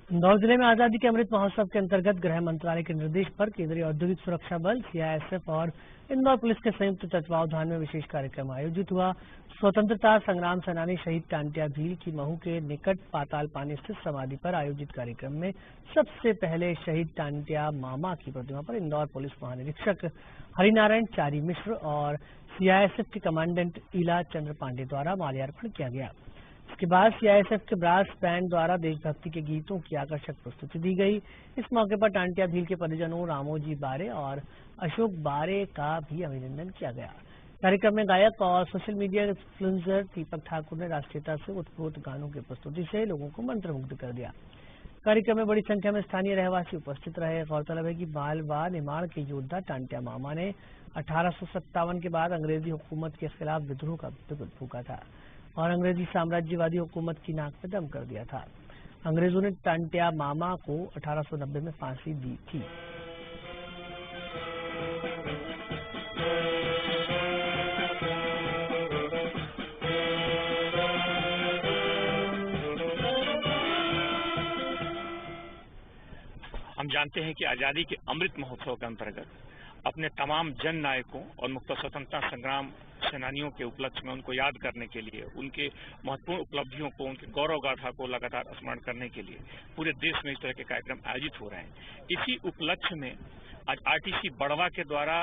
इंदौर जिले में आजादी के अमृत महोत्सव के अंतर्गत गृह मंत्रालय के निर्देश पर केंद्रीय औद्योगिक सुरक्षा बल सीआईएसएफ और इंदौर पुलिस के संयुक्त तत्वावधान में विशेष कार्यक्रम आयोजित हुआ। स्वतंत्रता संग्राम सेनानी शहीद टांटिया भील की महू के निकट पाताल पानी स्थित समाधि पर आयोजित कार्यक्रम में सबसे पहले शहीद टांटिया मामा की प्रतिमा पर इंदौर पुलिस महानिरीक्षक हरिनारायण चारी मिश्र और सीआईएसएफ के कमांडेंट इला चंद्र पांडे द्वारा माल्यार्पण किया गया। इसके बाद सीआईएसएफ के ब्रास बैंड द्वारा देशभक्ति के गीतों की आकर्षक प्रस्तुति दी गई। इस मौके पर टांटिया भील के परिजनों रामोजी बारे और अशोक बारे का भी अभिनंदन किया गया। कार्यक्रम में गायक और सोशल मीडिया इन्फ्लुएंसर दीपक ठाकुर ने राष्ट्रीयता से उत्प्रोत गानों की प्रस्तुति से लोगों को मंत्रमुग्ध कर दिया। कार्यक्रम में बड़ी संख्या में स्थानीय रहवासी उपस्थित रहे। गौरतलब है कि मालवा निर्माण के योद्धा टांटिया मामा ने 1857 के बाद अंग्रेजी हुकूमत के खिलाफ विद्रोह का बिगुल फूंका था और अंग्रेजी साम्राज्यवादी हुकूमत की नाक में दम कर दिया था। अंग्रेजों ने टांटिया मामा को 1890 में फांसी दी थी। हम जानते हैं कि आजादी के अमृत महोत्सव के अंतर्गत अपने तमाम जन नायकों और मुक्त स्वतंत्रता संग्राम सेनानियों के उपलक्ष्य में उनको याद करने के लिए, उनके महत्वपूर्ण उपलब्धियों को, उनके गौरव गाथा को लगातार स्मरण करने के लिए पूरे देश में इस तरह के कार्यक्रम आयोजित हो रहे हैं। इसी उपलक्ष्य में आज आरटीसी बड़वा के द्वारा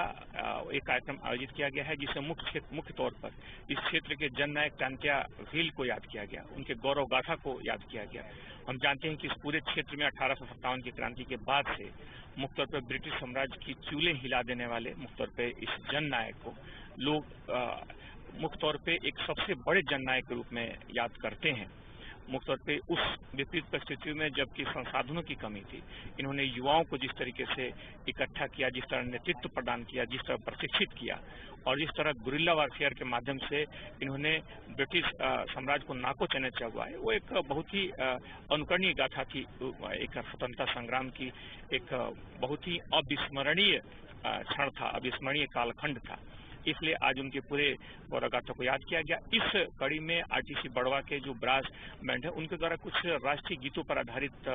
एक कार्यक्रम आयोजित किया गया है, जिसे मुख्य तौर पर इस क्षेत्र के जन नायक टांटिया भील को याद किया गया, उनके गौरव गाथा को याद किया गया। हम जानते हैं कि इस पूरे क्षेत्र में 1857 की क्रांति के बाद से मुख्य तौर पर ब्रिटिश साम्राज्य की चूल्हे हिला देने वाले मुख्य तौर पर इस जन नायक को लोग मुख्य तौर पे एक सबसे बड़े जन नायक के रूप में याद करते हैं। मुख्य तौर पे उस विपरीत परिस्थितियों में जबकि संसाधनों की कमी थी, इन्होंने युवाओं को जिस तरीके से इकट्ठा किया, जिस तरह नेतृत्व प्रदान किया, जिस तरह प्रशिक्षित किया और जिस तरह गुरिल्ला वारफेयर के माध्यम से इन्होंने ब्रिटिश साम्राज्य को नाको चने चलवाए, वो एक बहुत ही अनुकरणीय गाथा थी। एक स्वतंत्रता संग्राम की एक बहुत ही अविस्मरणीय क्षण था, अविस्मरणीय कालखंड था। इसलिए आज उनके पूरे गौरव गाथा को याद किया गया। इस कड़ी में आरटीसी बड़वा के जो ब्रास बैंड है, उनके द्वारा कुछ राष्ट्रीय गीतों पर आधारित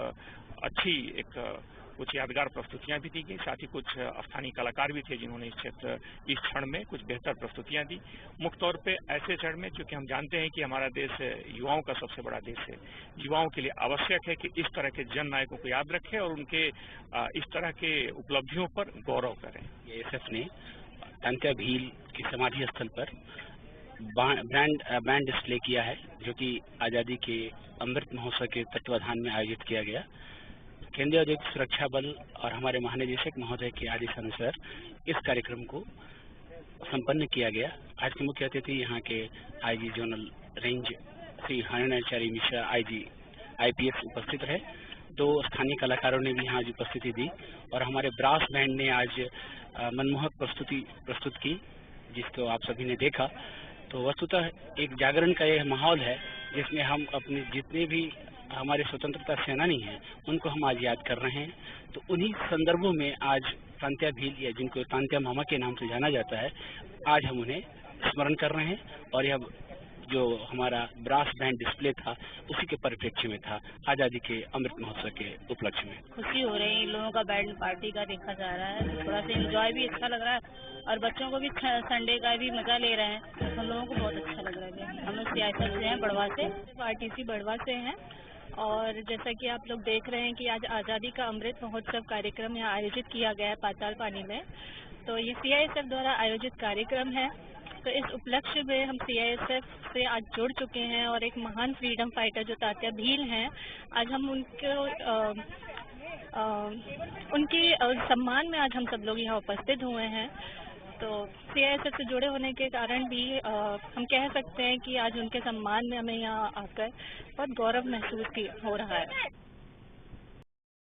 अच्छी कुछ यादगार प्रस्तुतियां भी दी गई। साथ ही कुछ स्थानीय कलाकार भी थे जिन्होंने इस क्षण में कुछ बेहतर प्रस्तुतियां दी। मुख्य तौर पे ऐसे क्षण में, क्योंकि हम जानते हैं कि हमारा देश युवाओं का सबसे बड़ा देश है, युवाओं के लिए आवश्यक है कि इस तरह के जन नायकों को याद रखें और उनके इस तरह के उपलब्धियों पर गौरव करें। एएसएफ ने टांटिया भील की समाधि स्थल पर बैंड डिस्प्ले किया है, जो कि आजादी के अमृत महोत्सव के तत्वाधान में आयोजित किया गया। केंद्रीय औद्योगिक सुरक्षा बल और हमारे महानिदेशक महोदय के आदेश अनुसार इस कार्यक्रम को संपन्न किया गया। आज के मुख्य अतिथि यहाँ के IG zonal range Shri Harinarayan Mishra IG IPS उपस्थित रहे। 2 स्थानीय कलाकारों ने भी यहाँ आज उपस्थिति दी और हमारे ब्रास बैंड ने आज मनमोहक प्रस्तुत की, जिसको आप सभी ने देखा। तो वस्तुतः एक जागरण का यह माहौल है, जिसमें हम अपने जितने भी हमारे स्वतंत्रता सेनानी हैं उनको हम आज याद कर रहे हैं। तो उन्हीं संदर्भों में आज टांटिया भील, या जिनको टांटिया मामा के नाम से जाना जाता है, आज हम उन्हें स्मरण कर रहे हैं। और यह जो हमारा ब्रास बैंड डिस्प्ले था, उसी के परिप्रेक्ष्य में था, आजादी के अमृत महोत्सव के उपलक्ष्य में। खुशी हो रही है, इन लोगों का बैंड पार्टी का देखा जा रहा है, तो थोड़ा सा एंजॉय भी अच्छा लग रहा है और बच्चों को भी संडे का भी मजा ले रहे हैं, तो हम लोगों को बहुत अच्छा लग रहा है। हम लोग सीआईएसएफ से हैं, बड़वा से, आरटीसी बड़वा से हैं। और जैसा कि आप लोग देख रहे हैं कि आज आज़ादी का अमृत महोत्सव कार्यक्रम यहाँ आयोजित किया गया है पाताल पानी में। तो ये सीआईएसएफ द्वारा आयोजित कार्यक्रम है। तो इस उपलक्ष्य में हम सीआईएसएफ से आज जुड़ चुके हैं और एक महान फ्रीडम फाइटर जो टांटिया भील हैं, आज हम उनकी सम्मान में आज हम सब लोग यहाँ उपस्थित हुए हैं। तो सीआईएसएफ से जुड़े होने के कारण भी हम कह सकते हैं कि आज उनके सम्मान में हमें यहाँ आकर बहुत गौरव महसूस हो रहा है।